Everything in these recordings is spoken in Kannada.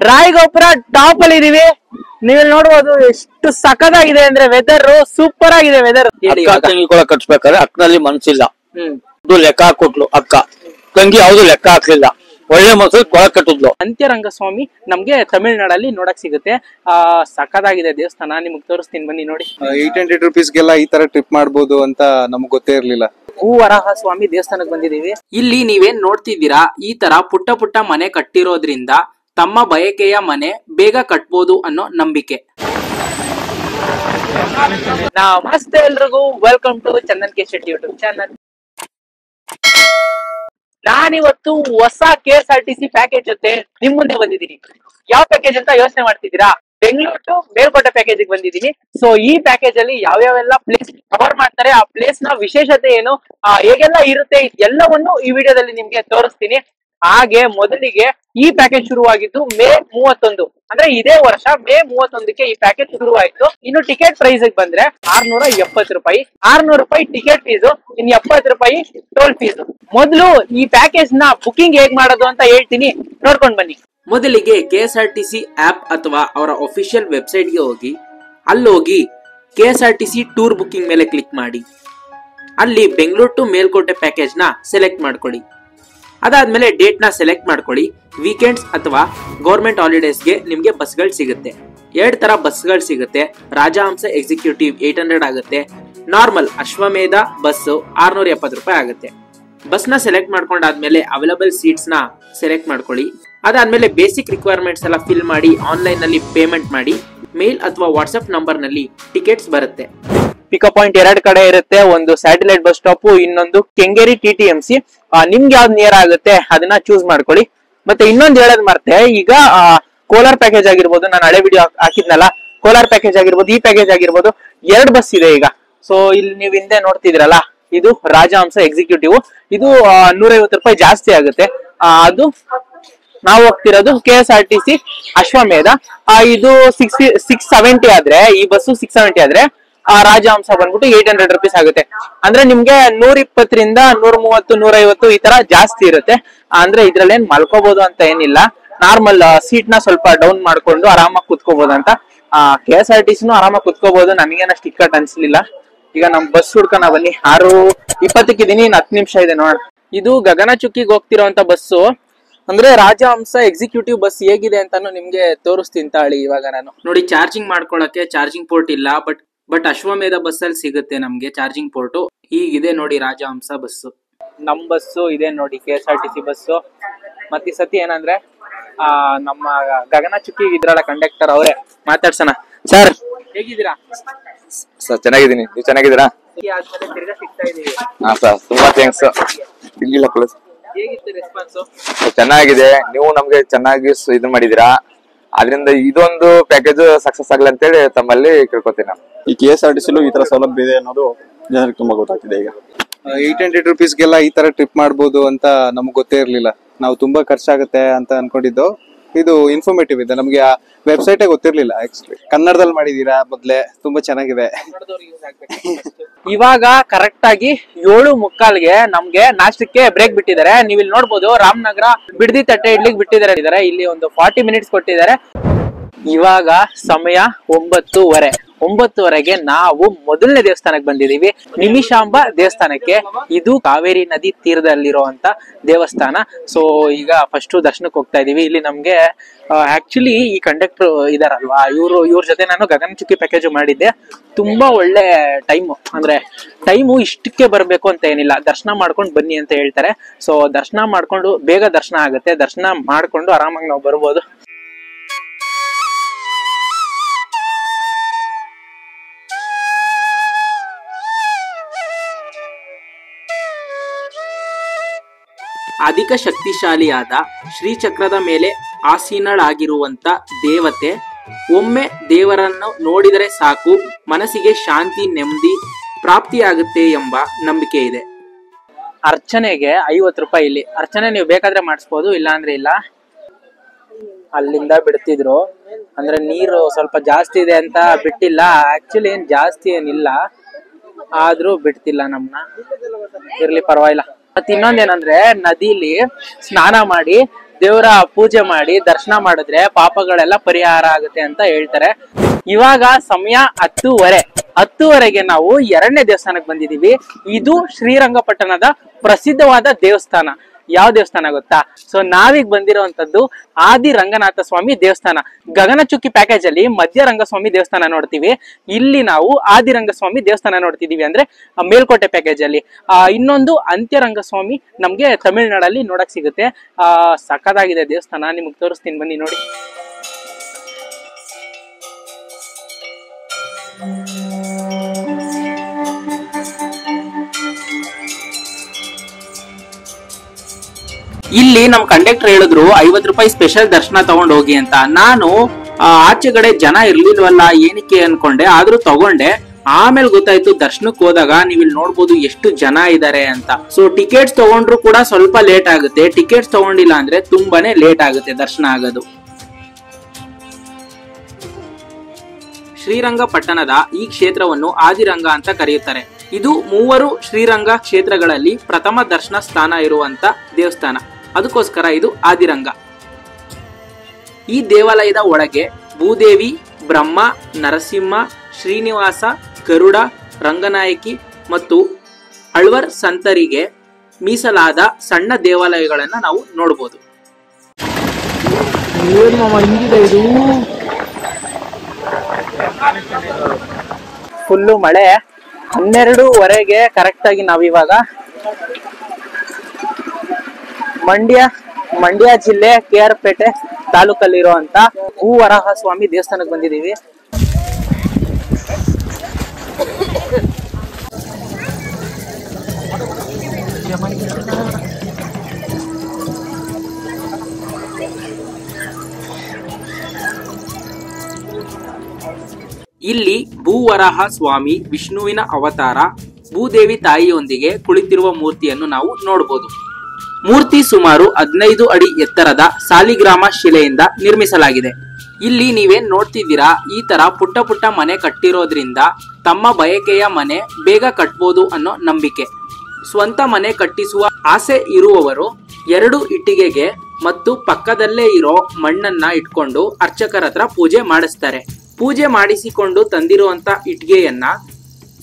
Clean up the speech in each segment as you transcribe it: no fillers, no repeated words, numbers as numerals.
ರಾಯಗೋಪುರ ಟಾಪ್ ಅಲ್ಲಿ ಇದೀವಿ. ನೀವು ನೋಡ್ಬೋದು ಎಷ್ಟು ಸಖತ್ತಾಗಿದೆ ಅಂದ್ರೆ ವೆದರ್ ಸೂಪರ್ ಆಗಿದೆ. ವೆದರ್ ತಂಗಿ ಕೂಡ ಕಟ್ಸ್ಬೇಕಾದ್ರೆ ಅಕ್ಕನಲ್ಲಿ ಮನ್ಸಿಲ್ಲ. ಲೆಕ್ಕ ಹಾಕೊಟ್ಲು ಅಕ್ಕ, ತಂಗಿ ಯಾವ್ದು ಲೆಕ್ಕ ಹಾಕ್ಲಿಲ್ಲ. ಒಳ್ಳೆ ಮನ್ಸು ಕೊಳ ಕಟ್ಟಿದ್ಲು. ಅಂತ್ಯರಂಗಸ್ವಾಮಿ ನಮ್ಗೆ ತಮಿಳ್ನಾಡಲ್ಲಿ ನೋಡಕ್ ಸಿಗುತ್ತೆ. ಸಖತ್ತಾಗಿದೆ ದೇವಸ್ಥಾನ, ನಿಮ್ಗೆ ತೋರಿಸ್ತೀನಿ ಬನ್ನಿ ನೋಡಿ. 800 rupeesಗೆಲ್ಲ ಈ ತರ ಟ್ರಿಪ್ ಮಾಡ್ಬೋದು ಅಂತ ನಮ್ಗೆ ಗೊತ್ತೇ ಇರ್ಲಿಲ್ಲ. ಹೂವರಾಹ ಸ್ವಾಮಿ ದೇವಸ್ಥಾನಕ್ಕೆ ಬಂದಿದೀವಿ. ಇಲ್ಲಿ ನೀವೇನ್ ನೋಡ್ತಿದ್ದೀರಾ, ಈ ತರ ಪುಟ್ಟ ಪುಟ್ಟ ಮನೆ ಕಟ್ಟಿರೋದ್ರಿಂದ ತಮ್ಮ ಬಯಕೆಯ ಮನೆ ಬೇಗ ಕಟ್ಬೋದು ಅನ್ನೋ ನಂಬಿಕೆ. ನಮಸ್ತೆ ಎಲ್ರಿಗೂ, welcome to Chandan K Shetty YouTube channel. ನಾನಿವತ್ತು ಹೊಸ KSRTC ಪ್ಯಾಕೇಜ್ ಜೊತೆ ನಿಮ್ ಮುಂದೆ ಬಂದಿದ್ದೀನಿ. ಯಾವ ಪ್ಯಾಕೇಜ್ ಅಂತ ಯೋಚನೆ ಮಾಡ್ತಿದ್ದೀರಾ? ಬೆಂಗಳೂರು ಟು ಮೇಲ್ಕೋಟೆ ಪ್ಯಾಕೇಜ್ ಬಂದಿದ್ದೀನಿ. ಸೊ ಈ ಪ್ಯಾಕೇಜ್ ಅಲ್ಲಿ ಯಾವ್ಯಾವೆಲ್ಲ ಪ್ಲೇಸ್ ಕವರ್ ಮಾಡ್ತಾರೆ, ಆ ಪ್ಲೇಸ್ ನ ವಿಶೇಷತೆ ಏನು, ಹೇಗೆಲ್ಲ ಇರುತ್ತೆ, ಎಲ್ಲವನ್ನು ಈ ವಿಡಿಯೋದಲ್ಲಿ ನಿಮ್ಗೆ ತೋರಿಸ್ತೀನಿ. ಹಾಗೆ ಮೊದಲಿಗೆ ಈ ಪ್ಯಾಕೇಜ್ ಶುರುವಾಗಿದ್ದು ಮೇ 31, ಅಂದ್ರೆ ಇದೇ ವರ್ಷ ಮೇ 31ಕ್ಕೆ ಈ ಪ್ಯಾಕೇಜ್ ಶುರುವಾಯಿತು. ಇನ್ನು ಟಿಕೆಟ್ ಪ್ರೈಸ್ ಬಂದ್ರೆ 670 ರೂಪಾಯಿ. 600 ರೂಪಾಯಿ ಟಿಕೆಟ್ ಫೀಸು, ಇನ್ನು 70 ರೂಪಾಯಿ ಟೋಲ್ ಫೀಸು. ಮೊದಲು ಈ ಪ್ಯಾಕೇಜ್ ನ ಬುಕಿಂಗ್ ಹೇಗ್ ಮಾಡೋದು ಅಂತ ಹೇಳ್ತೀನಿ, ನೋಡ್ಕೊಂಡ್ ಬನ್ನಿ. ಮೊದಲಿಗೆ KSRTC ಆಪ್ ಅಥವಾ ಅವರ ಅಫಿಷಿಯಲ್ ವೆಬ್ಸೈಟ್ ಗೆ ಹೋಗಿ, ಅಲ್ಲೋಗಿ KSRTC ಟೂರ್ ಬುಕಿಂಗ್ ಮೇಲೆ ಕ್ಲಿಕ್ ಮಾಡಿ. ಅಲ್ಲಿ ಬೆಂಗಳೂರು ಟು ಮೇಲ್ಕೋಟೆ ಪ್ಯಾಕೇಜ್ ನ ಸೆಲೆಕ್ಟ್ ಮಾಡ್ಕೊಳ್ಳಿ. ಅದಾದ್ಮೇಲೆ ಡೇಟ್ ನ ಸೆಲೆಕ್ಟ್ ಮಾಡ್ಕೊಳ್ಳಿ. ವೀಕೆಂಡ್ಸ್ ಅಥವಾ ಗೌರ್ಮೆಂಟ್ ಹಾಲಿಡೇಸ್ಗೆ ನಿಮ್ಗೆ ಬಸ್ಗಳು ಸಿಗುತ್ತೆ. 2 ತರ ಬಸ್ಗಳು ಸಿಗುತ್ತೆ. ರಾಜಹಂಸ ಎಕ್ಸಿಕ್ಯೂಟಿವ್ 800 ಆಗುತ್ತೆ. ನಾರ್ಮಲ್ ಅಶ್ವಮೇಧ ಬಸ್ 670 ರೂಪಾಯಿ ಆಗುತ್ತೆ. ಬಸ್ ನ ಸೆಲೆಕ್ಟ್ ಮಾಡ್ಕೊಂಡಾದ್ಮೇಲೆ ಅವೈಲಬಲ್ ಸೀಟ್ಸ್ ನ ಸೆಲೆಕ್ಟ್ ಮಾಡ್ಕೊಳ್ಳಿ. ಅದಾದ್ಮೇಲೆ ಬೇಸಿಕ್ ರಿಕ್ವೈರ್ಮೆಂಟ್ಸ್ ಎಲ್ಲ ಫಿಲ್ ಮಾಡಿ ಆನ್ಲೈನ್ ನಲ್ಲಿ ಪೇಮೆಂಟ್ ಮಾಡಿ. ಮೇಲ್ ಅಥವಾ ವಾಟ್ಸ್ಆಪ್ ನಂಬರ್ ನಲ್ಲಿ ಟಿಕೆಟ್ಸ್ ಬರುತ್ತೆ. ಪಿಕಪ್ ಪಾಯಿಂಟ್ 2 ಕಡೆ ಇರುತ್ತೆ. ಒಂದು ಸ್ಯಾಟಲೈಟ್ ಬಸ್ ಸ್ಟಾಪ್, ಇನ್ನೊಂದು ಕೆಂಗೇರಿ TTMC. ನಿಮ್ಗೆ ಯಾವ್ದು ನಿಯರ್ ಆಗುತ್ತೆ ಅದನ್ನ ಚೂಸ್ ಮಾಡ್ಕೊಳ್ಳಿ. ಮತ್ತೆ ಇನ್ನೊಂದು ಹೇಳೋದ್ ಮರ್ತೆ, ಈಗ ಕೋಲಾರ್ ಪ್ಯಾಕೇಜ್ ಆಗಿರ್ಬೋದು, ನಾನು ಹಳೆ ವಿಡಿಯೋ ಹಾಕಿದ್ನಲ್ಲ, ಕೋಲಾರ್ ಪ್ಯಾಕೇಜ್ ಆಗಿರ್ಬೋದು, ಈ ಪ್ಯಾಕೇಜ್ ಆಗಿರ್ಬೋದು, 2 ಬಸ್ ಇದೆ ಈಗ. ಸೊ ಇಲ್ಲಿ ನೀವು ಹಿಂದೆ ನೋಡ್ತಿದ್ರಲ್ಲ, ಇದು ರಾಜಹಂಸ ಎಕ್ಸಿಕ್ಯೂಟಿವ್. ಇದು 150 ರೂಪಾಯಿ ಜಾಸ್ತಿ ಆಗುತ್ತೆ. ಅದು ನಾವು ಹೋಗ್ತಿರೋದು KSRTC ಅಶ್ವಮೇಧ. ಇದು 670 ಆದ್ರೆ, ಈ ಬಸ್ಸು 670 ಆದ್ರೆ, ರಾಜಹಂಸ ಬಂದ್ಬಿಟ್ಟು 800 ರೂಪೀಸ್ ಆಗುತ್ತೆ. ಅಂದ್ರೆ ನಿಮ್ಗೆ 120ರಿಂದ 130, 150 ಈ ತರ ಜಾಸ್ತಿ ಇರುತ್ತೆ. ಅಂದ್ರೆ ಇದ್ರಲ್ಲಿ ಏನ್ ಮಲ್ಕೋಬಹುದು ಅಂತ ಏನಿಲ್ಲ. ನಾರ್ಮಲ್ ಸೀಟ್ ನ ಸ್ವಲ್ಪ ಡೌನ್ ಮಾಡ್ಕೊಂಡು ಆರಾಮಾಗಿ ಕುತ್ಕೋಬಹುದು ಅಂತ. KSRTCನೂ ಆರಾಮಾಗಿ ಕುತ್ಕೋಬಹುದು. ನನಗೇನಷ್ಟು ಇಕ್ಕಟ್ ಅನ್ಸ್ಲಿಲ್ಲ. ಈಗ ನಮ್ ಬಸ್ ಹುಡ್ಕನ ಬನ್ನಿ. 6:20 ಇದೀನಿ, ಇನ್ನು 10 ನಿಮಿಷ ಇದೆ ನೋಡ. ಇದು ಗಗನಚುಕ್ಕಿಗೆ ಹೋಗ್ತಿರೋಂತ ಬಸ್ಸು. ಅಂದ್ರೆ ರಾಜಹಂಸ ಎಕ್ಸಿಕ್ಯೂಟಿವ್ ಬಸ್ ಹೇಗಿದೆ ಅಂತಾನು ನಿಮ್ಗೆ ತೋರಿಸ್ತೀನಿ ತಾಳಿ. ಇವಾಗ ನಾನು ನೋಡಿ, ಚಾರ್ಜಿಂಗ್ ಮಾಡ್ಕೊಳಕ್ಕೆ ಚಾರ್ಜಿಂಗ್ ಪೋರ್ಟ್ ಇಲ್ಲ, ಬಟ್ ಅಶ್ವಮೇಧ ಬಸ್ ಅಲ್ಲಿ ಸಿಗುತ್ತೆ ನಮ್ಗೆ ಚಾರ್ಜಿಂಗ್ ಪೋರ್ಟ್. ಹೀಗಿದೆ ನೋಡಿ ರಾಜಹಂಸ ಬಸ್ಸು. ನಮ್ ಬಸ್ಸು ಇದೆ ನೋಡಿ KSRTC ಬಸ್ಸು. ಮತ್ತೆ ಈ ಸತಿ ಏನಂದ್ರೆ ನಮ್ಮ ಗಗನಚುಕ್ಕಿ ಇದ್ರಲ್ಲ ಕಂಡಕ್ಟರ್, ಅವರೇ ಮಾತಾಡ್ಸೋಣ. ಸರ್ ಹೇಗಿದ್ದೀರಾ? ಸರ್ ಚೆನ್ನಾಗಿದ್ದೀನಿ, ನೀವು ಚೆನ್ನಾಗಿದ್ದೀರಾ? ತಿರ್ಗಾ ಸಿಗ್ತಾ ಇದೀವಿ. ಹಾ ಸರ್, ತುಂಬಾ ಥ್ಯಾಂಕ್ಸ್. ಇಲ್ಲಿಲ್ಲ ಪ್ಲಸ್ ಹೇಗಿತ್ತು ರೆಸ್ಪಾನ್ಸು? ಚೆನ್ನಾಗಿದೆ. ನೀವು ನಮ್ಗೆ ಚೆನ್ನಾಗಿ ಇದು ಮಾಡಿದೀರಾ. ಅದರಿಂದ ಇದೊಂದು ಪ್ಯಾಕೇಜ್ ಸಕ್ಸಸ್ ಆಗ್ಲಿ ಅಂತೇಳಿ ತಮ್ಮಲ್ಲಿ ಕೇಳ್ಕೊತೀನಿ ನಾನು. ಈ KSRTC ಈ ತರ ಸೌಲಭ್ಯ ಇದೆ ಅನ್ನೋದು ಜನರಿಗೆ ತುಂಬಾ ಗೊತ್ತಾಗ್ತಿದೆ. ಈಗ 800 rupeesಗೆಲ್ಲ ಈ ತರ ಟ್ರಿಪ್ ಮಾಡ್ಬೋದು ಅಂತ ನಮ್ಗೆ ಗೊತ್ತೇ ಇರ್ಲಿಲ್ಲ. ನಾವು ತುಂಬಾ ಖರ್ಚಾಗುತ್ತೆ ಅಂತ ಅನ್ಕೊಂಡಿದ್ದು. ಇದು ಇನ್ಫಾರ್ಮೇಟಿವ್ ಇದೆ, ನಮ್ಗೆ ಆ ವೆಬ್ಸೈಟೇ ಗೊತ್ತಿರ್ಲಿಲ್ಲ. ಆಕ್ಚುಲಿ ಕನ್ನಡದಲ್ಲಿ ಮಾಡಿದೀರಾ ಮೊದ್ಲೇ, ತುಂಬಾ ಚೆನ್ನಾಗಿದೆ. ಇವಾಗ ಕರೆಕ್ಟ್ ಆಗಿ 7:45ಗೆ ನಮ್ಗೆ ನಾಷ್ಟಕ್ಕೆ ಬ್ರೇಕ್ ಬಿಟ್ಟಿದ್ದಾರೆ. ನೀವು ಇಲ್ಲಿ ನೋಡ್ಬೋದು, ರಾಮನಗರ ಬಿಡದಿ ತಟ್ಟೆ ಇಡ್ಲಿಗೆ ಬಿಟ್ಟಿದ್ದಾರೆ. ಇಲ್ಲಿ ಒಂದು 40 ಮಿನಿಟ್ಸ್ ಕೊಟ್ಟಿದ್ದಾರೆ. ಇವಾಗ ಸಮಯ 9:30. 9:30ಗೆ ನಾವು ಮೊದಲನೇ ದೇವಸ್ಥಾನಕ್ಕೆ ಬಂದಿದೀವಿ, ನಿಮಿಷಾಂಬ ದೇವಸ್ಥಾನಕ್ಕೆ. ಇದು ಕಾವೇರಿ ನದಿ ತೀರದಲ್ಲಿರುವಂತ ದೇವಸ್ಥಾನ. ಸೊ ಈಗ ಫಸ್ಟ್ ದರ್ಶನಕ್ಕೆ ಹೋಗ್ತಾ ಇದೀವಿ. ಇಲ್ಲಿ ನಮ್ಗೆ ಆಕ್ಚುಲಿ ಈ ಕಂಡಕ್ಟರ್ ಇದಾರಲ್ವಾ, ಇವ್ರ ಜೊತೆ ನಾನು ಗಗನಚುಕ್ಕಿ ಪ್ಯಾಕೇಜ್ ಮಾಡಿದ್ದೆ. ತುಂಬಾ ಒಳ್ಳೆ ಟೈಮು, ಅಂದ್ರೆ ಟೈಮು ಇಷ್ಟಕ್ಕೆ ಬರ್ಬೇಕು ಅಂತ ಏನಿಲ್ಲ, ದರ್ಶನ ಮಾಡ್ಕೊಂಡು ಬನ್ನಿ ಅಂತ ಹೇಳ್ತಾರೆ. ಸೊ ದರ್ಶನ ಮಾಡ್ಕೊಂಡು ಬೇಗ ದರ್ಶನ ಆಗುತ್ತೆ. ದರ್ಶನ ಮಾಡ್ಕೊಂಡು ಆರಾಮಾಗಿ ನಾವು ಬರ್ಬೋದು. ಅಧಿಕ ಶಕ್ತಿಶಾಲಿಯಾದ ಶ್ರೀಚಕ್ರದ ಮೇಲೆ ಆಸೀನಳಾಗಿರುವಂತ ದೇವತೆ. ಒಮ್ಮೆ ದೇವರನ್ನು ನೋಡಿದರೆ ಸಾಕು, ಮನಸ್ಸಿಗೆ ಶಾಂತಿ, ನೆಮ್ಮದಿ ಪ್ರಾಪ್ತಿಯಾಗುತ್ತೆ ಎಂಬ ನಂಬಿಕೆ ಇದೆ. ಅರ್ಚನೆಗೆ 50 ರೂಪಾಯಿ. ಇಲ್ಲಿ ಅರ್ಚನೆ ನೀವು ಬೇಕಾದ್ರೆ ಮಾಡಿಸ್ಬೋದು, ಇಲ್ಲ ಅಂದ್ರೆ ಇಲ್ಲ. ಅಲ್ಲಿಂದ ಬಿಡ್ತಿದ್ರು, ಅಂದ್ರೆ ನೀರು ಸ್ವಲ್ಪ ಜಾಸ್ತಿ ಇದೆ ಅಂತ ಬಿಟ್ಟಿಲ್ಲ. ಆಕ್ಚುಲಿ ಏನ್ ಜಾಸ್ತಿ ಏನಿಲ್ಲ, ಆದ್ರೂ ಬಿಡ್ತಿಲ್ಲ ನಮ್ನ. ಇರ್ಲಿ ಪರವಾಗಿಲ್ಲ. ಮತ್ತೆ ಇನ್ನೊಂದೇನಂದ್ರೆ, ನದಿಲಿ ಸ್ನಾನ ಮಾಡಿ ದೇವರ ಪೂಜೆ ಮಾಡಿ ದರ್ಶನ ಮಾಡಿದ್ರೆ ಪಾಪಗಳೆಲ್ಲ ಪರಿಹಾರ ಆಗುತ್ತೆ ಅಂತ ಹೇಳ್ತಾರೆ. ಇವಾಗ ಸಮಯ 10:10ಗೆ ನಾವು 2ನೇ ದೇವಸ್ಥಾನಕ್ಕೆ ಬಂದಿದೀವಿ. ಇದು ಶ್ರೀರಂಗಪಟ್ಟಣದ ಪ್ರಸಿದ್ಧವಾದ ದೇವಸ್ಥಾನ. ಯಾವ ದೇವಸ್ಥಾನ ಗೊತ್ತಾ? ಸೊ ನಾವೀಗ ಬಂದಿರುವಂತದ್ದು ಆದಿ ರಂಗನಾಥ ಸ್ವಾಮಿ ದೇವಸ್ಥಾನ. ಗಗನಚುಕ್ಕಿ ಪ್ಯಾಕೇಜ್ ಅಲ್ಲಿ ಮಧ್ಯ ರಂಗಸ್ವಾಮಿ ದೇವಸ್ಥಾನ ನೋಡ್ತೀವಿ, ಇಲ್ಲಿ ನಾವು ಆದಿ ರಂಗಸ್ವಾಮಿ ದೇವಸ್ಥಾನ ನೋಡ್ತಿದೀವಿ ಅಂದ್ರೆ ಮೇಲ್ಕೋಟೆ ಪ್ಯಾಕೇಜ್ ಅಲ್ಲಿ. ಇನ್ನೊಂದು ಅಂತ್ಯ ರಂಗಸ್ವಾಮಿ ನಮ್ಗೆ ತಮಿಳ್ನಾಡಲ್ಲಿ ನೋಡಕ್ ಸಿಗುತ್ತೆ. ಸಖತ್ತಾಗಿದೆ ದೇವಸ್ಥಾನ, ನಿಮ್ಗೆ ತೋರಿಸ್ತೀನಿ ಬನ್ನಿ ನೋಡಿ. ಇಲ್ಲಿ ನಮ್ ಕಂಡಕ್ಟರ್ ಹೇಳಿದ್ರು 50 ರೂಪಾಯಿ ಸ್ಪೆಷಲ್ ದರ್ಶನ ತಗೊಂಡ್ ಹೋಗಿ ಅಂತ. ನಾನು ಆಚೆಗಡೆ ಜನ ಇರ್ಲಿಲ್ವಲ್ಲ ಏನಕ್ಕೆ ಅನ್ಕೊಂಡೆ, ಆದ್ರೂ ತಗೊಂಡೆ. ಆಮೇಲೆ ಗೊತ್ತಾಯ್ತು ದರ್ಶನಕ್ಕೆ ಹೋದಾಗ ನೀವ್ ಇಲ್ಲಿ ನೋಡ್ಬೋದು ಎಷ್ಟು ಜನ ಇದಾರೆ ಅಂತ. ಸೊ ಟಿಕೆಟ್ಸ್ ತಗೊಂಡ್ರು ಕೂಡ ಸ್ವಲ್ಪ ಲೇಟ್ ಆಗುತ್ತೆ, ಟಿಕೆಟ್ಸ್ ತಗೊಂಡಿಲ್ಲ ಅಂದ್ರೆ ತುಂಬಾನೇ ಲೇಟ್ ಆಗುತ್ತೆ ದರ್ಶನ ಆಗೋದು. ಶ್ರೀರಂಗಪಟ್ಟಣದ ಈ ಕ್ಷೇತ್ರವನ್ನು ಆದಿರಂಗ ಅಂತ ಕರೆಯುತ್ತಾರೆ. ಇದು 3 ಶ್ರೀರಂಗ ಕ್ಷೇತ್ರಗಳಲ್ಲಿ ಪ್ರಥಮ ದರ್ಶನ ಸ್ಥಾನ ಇರುವಂತ ದೇವಸ್ಥಾನ, ಅದಕ್ಕೋಸ್ಕರ ಇದು ಆದಿರಂಗ. ಈ ದೇವಾಲಯದ ಒಳಗೆ ಭೂದೇವಿ, ಬ್ರಹ್ಮ, ನರಸಿಂಹ, ಶ್ರೀನಿವಾಸ, ಗರುಡ, ರಂಗನಾಯಕಿ ಮತ್ತು ಅಳ್ವರ್ ಸಂತರಿಗೆ ಮೀಸಲಾದ ಸಣ್ಣ ದೇವಾಲಯಗಳನ್ನ ನಾವು ನೋಡಬಹುದು. ಫುಲ್ಲು ಮಳೆ. 12:15 ಕರೆಕ್ಟ್ ಆಗಿ ನಾವಿವಾಗ ಮಂಡ್ಯ ಜಿಲ್ಲೆ KR ಪೇಟೆ ತಾಲೂಕಲ್ಲಿರುವಂತ ಭೂವರಾಹ ಸ್ವಾಮಿ ದೇವಸ್ಥಾನಕ್ಕೆ ಬಂದಿದ್ದೀವಿ. ಇಲ್ಲಿ ಭೂವರಾಹ ಸ್ವಾಮಿ ವಿಷ್ಣುವಿನ ಅವತಾರ, ಭೂದೇವಿ ತಾಯಿಯೊಂದಿಗೆ ಕುಳಿತಿರುವ ಮೂರ್ತಿಯನ್ನು ನಾವು ನೋಡಬಹುದು. ಮೂರ್ತಿ ಸುಮಾರು 15 ಅಡಿ ಎತ್ತರದ ಸಾಲಿಗ್ರಾಮ ಶಿಲೆಯಿಂದ ನಿರ್ಮಿಸಲಾಗಿದೆ. ಇಲ್ಲಿ ನೀವೇನ್ ನೋಡ್ತಿದ್ದೀರಾ, ಈ ತರ ಪುಟ್ಟ ಪುಟ್ಟ ಮನೆ ಕಟ್ಟಿರೋದ್ರಿಂದ ತಮ್ಮ ಬಯಕೆಯ ಮನೆ ಬೇಗ ಕಟ್ಬೋದು ಅನ್ನೋ ನಂಬಿಕೆ. ಸ್ವಂತ ಮನೆ ಕಟ್ಟಿಸುವ ಆಸೆ ಇರುವವರು 2 ಇಟ್ಟಿಗೆಗೆ ಮತ್ತು ಪಕ್ಕದಲ್ಲೇ ಇರೋ ಮಣ್ಣನ್ನ ಇಟ್ಕೊಂಡು ಅರ್ಚಕರ ಹತ್ರ ಪೂಜೆ ಮಾಡಿಸ್ತಾರೆ. ಪೂಜೆ ಮಾಡಿಸಿಕೊಂಡು ತಂದಿರುವಂತ ಇಟ್ಟಿಗೆಯನ್ನ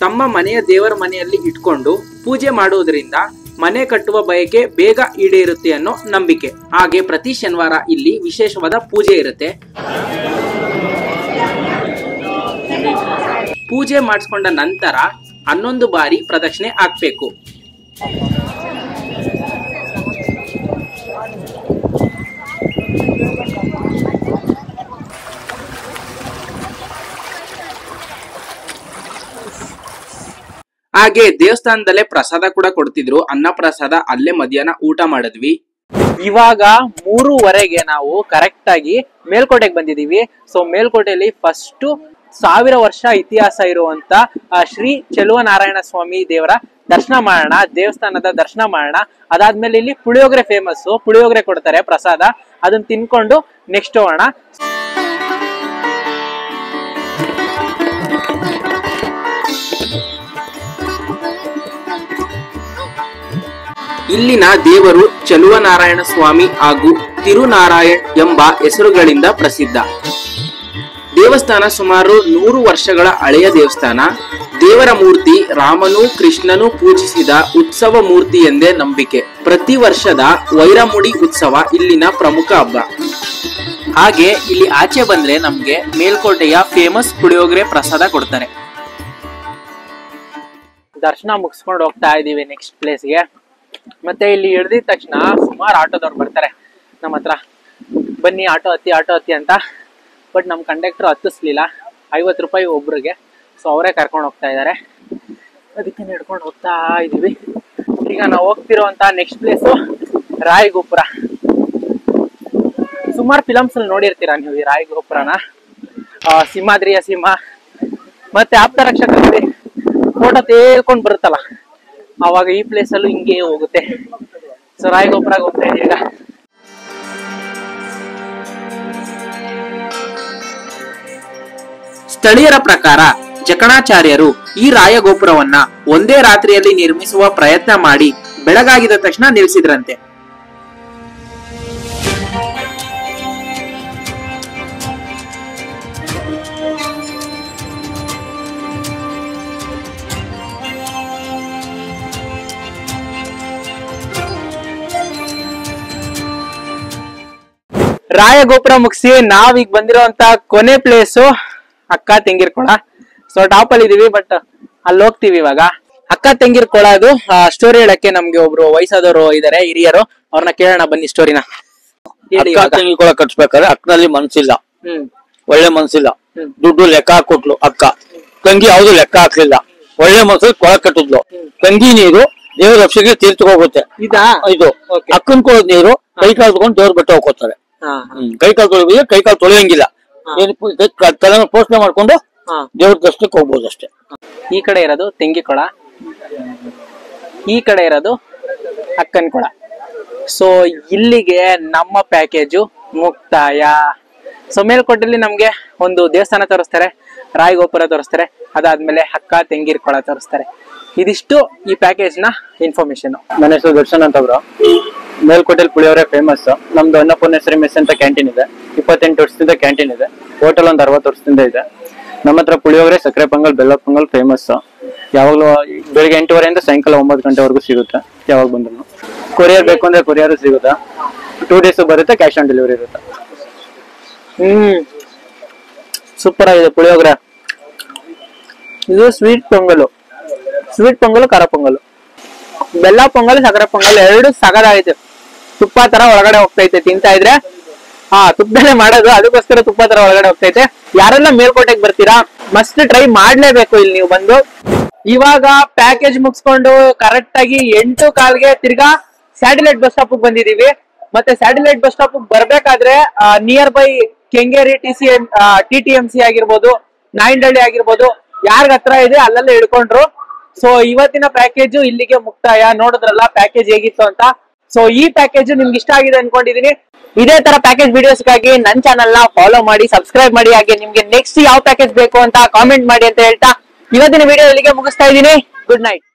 ತಮ್ಮ ಮನೆಯ ದೇವರ ಮನೆಯಲ್ಲಿ ಇಟ್ಕೊಂಡು ಪೂಜೆ ಮಾಡುವುದರಿಂದ ಮನೆ ಕಟ್ಟುವ ಬಯಕೆ ಬೇಗ ಈಡೇರುತ್ತೆ ಅನ್ನೋ ನಂಬಿಕೆ. ಹಾಗೆ ಪ್ರತಿ ಶನಿವಾರ ಇಲ್ಲಿ ವಿಶೇಷವಾದ ಪೂಜೆ ಇರುತ್ತೆ. ಪೂಜೆ ಮಾಡಿಸ್ಕೊಂಡ ನಂತರ 11 ಬಾರಿ ಪ್ರದಕ್ಷಿಣೆ ಹಾಕ್ಬೇಕು. ಹಾಗೆ ದೇವಸ್ಥಾನದಲ್ಲೇ ಪ್ರಸಾದ ಕೂಡ ಕೊಡ್ತಿದ್ರು, ಅನ್ನ ಪ್ರಸಾದ. ಅಲ್ಲೇ ಮಧ್ಯಾಹ್ನ ಊಟ ಮಾಡಿದ್ವಿ. ಇವಾಗ 3:15 ನಾವು ಕರೆಕ್ಟ್ ಆಗಿ ಮೇಲ್ಕೋಟೆಗೆ ಬಂದಿದೀವಿ. ಸೊ ಮೇಲ್ಕೋಟೆಯಲ್ಲಿ ಫಸ್ಟ್ 1000 ವರ್ಷ ಇತಿಹಾಸ ಇರುವಂತ ಶ್ರೀ ಚೆಲುವನಾರಾಯಣ ಸ್ವಾಮಿ ದೇವರ ದರ್ಶನ ಮಾಡೋಣ, ದೇವಸ್ಥಾನದ ದರ್ಶನ ಮಾಡೋಣ. ಅದಾದ್ಮೇಲೆ ಇಲ್ಲಿ ಪುಳಿಯೋಗರೆ ಫೇಮಸ್, ಪುಳಿಯೋಗರೆ ಕೊಡ್ತಾರೆ ಪ್ರಸಾದ, ಅದನ್ನ ತಿನ್ಕೊಂಡು ನೆಕ್ಸ್ಟ್ ಹೋಗೋಣ. ಇಲ್ಲಿನ ದೇವರು ಚೆಲುವನಾರಾಯಣ ಸ್ವಾಮಿ ಹಾಗೂ ತಿರುನಾರಾಯಣ್ ಎಂಬ ಹೆಸರುಗಳಿಂದ ಪ್ರಸಿದ್ಧ. ದೇವಸ್ಥಾನ ಸುಮಾರು 100 ವರ್ಷಗಳ ಹಳೆಯ ದೇವಸ್ಥಾನ. ದೇವರ ಮೂರ್ತಿ ರಾಮನು ಕೃಷ್ಣನು ಪೂಜಿಸಿದ ಉತ್ಸವ ಮೂರ್ತಿ ಎಂದೇ ನಂಬಿಕೆ. ಪ್ರತಿ ವರ್ಷದ ವೈರಮುಡಿ ಉತ್ಸವ ಇಲ್ಲಿನ ಪ್ರಮುಖ ಹಬ್ಬ. ಹಾಗೆ ಇಲ್ಲಿ ಆಚೆ ಬಂದ್ರೆ ನಮ್ಗೆ ಮೇಲ್ಕೋಟೆಯ ಫೇಮಸ್ ಪುಳಿಯೋಗರೆ ಪ್ರಸಾದ ಕೊಡ್ತಾರೆ. ದರ್ಶನ ಮುಗಿಸ್ಕೊಂಡು ಹೋಗ್ತಾ ಇದೀವಿ ನೆಕ್ಸ್ಟ್ ಪ್ಲೇಸ್ಗೆ. ಮತ್ತೆ ಇಲ್ಲಿ ಇಳಿದ ತಕ್ಷಣ ಸುಮಾರು ಆಟೋದವ್ರು ಬರ್ತಾರೆ ನಮ್ಮ ಹತ್ರ, ಬನ್ನಿ ಆಟೋ ಹತ್ತಿ ಅಂತ. ಬಟ್ ನಮ್ಮ ಕಂಡಕ್ಟರ್ ಹತ್ತಿಸ್ಲಿಲ್ಲ, 50 ರೂಪಾಯಿ ಒಬ್ರಿಗೆ. ಸೊ ಅವರೇ ಕರ್ಕೊಂಡು ಹೋಗ್ತಾ ಇದ್ದಾರೆ, ಅದಕ್ಕೆ ನಡ್ಕೊಂಡು ಹೋಗ್ತಾ ಇದೀವಿ. ಈಗ ನಾವು ಹೋಗ್ತಿರುವಂತ ನೆಕ್ಸ್ಟ್ ಪ್ಲೇಸು ರಾಯಗೋಪುರ. ಸುಮಾರು ಫಿಲಮ್ಸ್ ಅಲ್ಲಿ ನೋಡಿರ್ತೀರಾ ನೀವು ಈ ರಾಯಗೋಪುರನ. ಸಿಂಹಾದ್ರಿಯ ಸಿಂಹ ಮತ್ತೆ ಆಪ್ತ ರಕ್ಷಕರಲ್ಲಿ ಫೋಟೋ ತೇಲ್ಕೊಂಡು ಬರುತ್ತಲ್ಲ, ಅವಾಗ ಈ ಪ್ಲೇಸ್ ಅಲ್ಲೂ ಹಿಂಗೆ ಹೋಗುತ್ತೆ. ಸೊ ರಾಯಗೋಪುರ ಹೋಗ್ತಾ ಇದೀವಿ ಈಗ. ಸ್ಥಳೀಯರ ಪ್ರಕಾರ ಜಕಣಾಚಾರ್ಯರು ಈ ರಾಯಗೋಪುರವನ್ನ ಒಂದೇ ರಾತ್ರಿಯಲ್ಲಿ ನಿರ್ಮಿಸುವ ಪ್ರಯತ್ನ ಮಾಡಿ ಬೆಳಗಾಗಿದ ತಕ್ಷಣ ನಿಲ್ಲಿಸಿದ್ರಂತೆ. ರಾಯಗೋಪುರ ಮುಗಿಸಿ ನಾವೀಗ ಬಂದಿರೋಂತ ಕೊನೆ ಪ್ಲೇಸು ಅಕ್ಕ ತೆಂಗಿರ್ಕೊಳ. ಸೊ ಟಾಪ್ ಅಲ್ಲಿ ಇದೀವಿ, ಬಟ್ ಅಲ್ಲಿ ಹೋಗ್ತೀವಿ ಇವಾಗ. ಅಕ್ಕ ತೆಂಗಿರ್ಕೊಳ ಅದು ಸ್ಟೋರಿ ಹೇಳಕ್ಕೆ ನಮ್ಗೆ ಒಬ್ರು ವಯಸ್ಸಾದವರು ಇದಾರೆ, ಹಿರಿಯರು. ಅವ್ರನ್ನ ಕೇಳೋಣ ಬನ್ನಿ ಸ್ಟೋರಿನ. ಅಕ್ಕ ತಂಗಿ ಕಟ್ಸ್ಬೇಕಾದ್ರೆ ಅಕ್ಕನಲ್ಲಿ ಮನ್ಸಿಲ್ಲ, ಒಳ್ಳೆ ಮನ್ಸಿಲ್ಲ. ದುಡ್ಡು ಲೆಕ್ಕ ಹಾಕೊಟ್ಲು ಅಕ್ಕ, ತಂಗಿ ಯಾವ್ದು ಲೆಕ್ಕ ಹಾಕ್ಲಿಲ್ಲ. ಒಳ್ಳೆ ಮನ್ಸಲ್ಲಿ ಕೊಳ ಕಟ್ಟಿದ್ಲು. ತಂಗಿ ನೀರು ದೇವ್ರ ರಕ್ಷೆಗೆ ತೀರ್ಥ ಹೋಗುತ್ತೆ. ಇದು ಅಕ್ಕನ್ ಕೊಡೋದ್ ನೀರು ಕೈ ಕಾಲು ತಗೊಂಡು ದೇವ್ರ ಬೆಟ್ಟ ಹೋಗ್ಕೋತಾರೆ. ಕೈ ಕಾಲು ತೊಳಿದ್ರೆ ಕೈ ಕಾಲು ತೊಳೆಯಂಗಿಲ್ಲ, ತಲೆ ಪೋಷಣೆ ಮಾಡ್ಕೊಂಡು ದೇವ್ರ ದರ್ಶನಕ್ಕೆ ಹೋಗ್ಬೋದು ಅಷ್ಟೇ. ಈ ಕಡೆ ಇರೋದು ತೆಂಗಿ ಕೊಳ, ಈ ಕಡೆ ಇರೋದು ಅಕ್ಕನ್ ಕೊಳ. ಸೊ ಇಲ್ಲಿಗೆ ನಮ್ಮ ಪ್ಯಾಕೇಜು ಮುಕ್ತಾಯ. ಸೊ ಮೇಲ್ಕೋಟೆಯಲ್ಲಿ ನಮ್ಗೆ ಒಂದು ದೇವಸ್ಥಾನ ತೋರಿಸ್ತಾರೆ, ರಾಯಗೋಪುರ ತೋರಿಸ್ತಾರೆ, ಅದಾದ್ಮೇಲೆ ಅಕ್ಕ ತೆಂಗಿರ್ ಕೊಳ ತೋರಿಸ್ತಾರೆ. ಇದಿಷ್ಟು ಈ ಪ್ಯಾಕೇಜ್ ನ ಇನ್ಫಾರ್ಮೇಶನ್. ನನ್ನ ಹೆಸರು ದರ್ಶನ್ ಅಂತ ಬ್ರೋ. ಮೇಲ್ಕೋಟೆಲ್ ಪುಳಿಯೋರೆ ಫೇಮಸ್. ನಮ್ದು ಅನ್ನಪೂರ್ಣೇಶ್ವರಿ ಮೆಸ್ ಅಂತ ಕ್ಯಾಂಟೀನ್ ಇದೆ. 28 ವರ್ಷದಿಂದ ಕ್ಯಾಂಟೀನ್ ಇದೆ. ಹೋಟೆಲ್ ಒಂದು 60 ವರ್ಷದಿಂದ ಇದೆ. ನಮ್ಮ ಹತ್ರ ಪುಳಿಯೋಗರೆ, ಸಕ್ಕರೆ ಪೊಂಗಲ್, ಬೆಲ್ಲ ಪೊಂಗಲ್ ಫೇಮಸ್. ಯಾವಾಗಲೂ ಬೆಳಿಗ್ಗೆ 8:30 ಸಾಯಂಕಾಲ 9 ಗಂಟೆವರೆಗೂ ಸಿಗುತ್ತೆ. ಯಾವಾಗ ಬಂದ್ರು ಕೊರಿಯರ್ ಬೇಕು ಅಂದ್ರೆ ಕೊರಿಯರ್ ಸಿಗುತ್ತೆ. 2 ಡೇಸ್ ಬರುತ್ತೆ, ಕ್ಯಾಶ್ ಆನ್ ಡೆಲಿವರಿ ಇರುತ್ತೆ. ಸೂಪರ್ ಆಗಿದೆ ಪುಳಿಯೋಗರೆ. ಇದು ಸ್ವೀಟ್ ಪೊಂಗಲು, ಖಾರ ಪೊಂಗಲು, ಬೆಲ್ಲ ಪೊಂಗಲ್, ಸಕ್ಕರೆ ಪೊಂಗಲ್ ಎರಡು ಸಗದಾಗೈತೆ. ತುಪ್ಪ ತರ ಒಳಗಡೆ ಹೋಗ್ತೈತೆ ತಿಂತಾ ಇದ್ರೆ. ತುಪ್ಪದಲ್ಲೇ ಮಾಡೋದು, ಅದಕ್ಕೋಸ್ಕರ ತುಪ್ಪ ತರ ಒಳಗಡೆ ಹೋಗ್ತೈತೆ. ಯಾರೆಲ್ಲ ಮೇಲ್ಕೋಟೆಗೆ ಬರ್ತೀರಾ ಮಸ್ಟ್ ಟ್ರೈ ಮಾಡ್ಲೇಬೇಕು ಇಲ್ಲಿ ನೀವು ಬಂದು. ಇವಾಗ ಪ್ಯಾಕೇಜ್ ಮುಗಿಸ್ಕೊಂಡು ಕರೆಕ್ಟ್ ಆಗಿ 8:15ಗೆ ತಿರ್ಗಾ ಸ್ಯಾಟಲೈಟ್ ಬಸ್ ಸ್ಟಾಪ್ ಬಂದಿದೀವಿ. ಮತ್ತೆ ಸ್ಯಾಟಲೈಟ್ ಬಸ್ ಸ್ಟಾಪ್ ಬರ್ಬೇಕಾದ್ರೆ ನಿಯರ್ ಬೈ ಕೆಂಗೇರಿ TTMC ಆಗಿರ್ಬೋದು, ನಾಯಿಂಡಳ್ಳಿ ಆಗಿರ್ಬೋದು, ಯಾರ್ಗ ಹತ್ರ ಇದೆ ಅಲ್ಲೆಲ್ಲ ಹಿಡ್ಕೊಂಡ್ರು. ಸೊ ಇವತ್ತಿನ ಪ್ಯಾಕೇಜ್ ಇಲ್ಲಿಗೆ ಮುಕ್ತಾಯ. ನೋಡಿದ್ರಲ್ಲ ಪ್ಯಾಕೇಜ್ ಹೇಗಿತ್ತು ಅಂತ. ಸೊ ಈ ಪ್ಯಾಕೇಜ್ ನಿಮ್ಗೆ ಇಷ್ಟ ಆಗಿದೆ ಅನ್ಕೊಂಡಿದೀನಿ. ಇದೇ ತರ ಪ್ಯಾಕೇಜ್ ವಿಡಿಯೋಸ್ಗಾಗಿ ನನ್ನ ಚಾನಲ್ ನ ಫಾಲೋ ಮಾಡಿ, ಸಬ್ಸ್ಕ್ರೈಬ್ ಮಾಡಿ. ಹಾಗೆ ನಿಮ್ಗೆ ನೆಕ್ಸ್ಟ್ ಯಾವ ಪ್ಯಾಕೇಜ್ ಬೇಕು ಅಂತ ಕಾಮೆಂಟ್ ಮಾಡಿ ಅಂತ ಹೇಳ್ತಾ ಇವತ್ತಿನ ವಿಡಿಯೋ ಇಲ್ಲಿಗೆ ಮುಗಿಸ್ತಾ ಇದ್ದೀನಿ. Good night.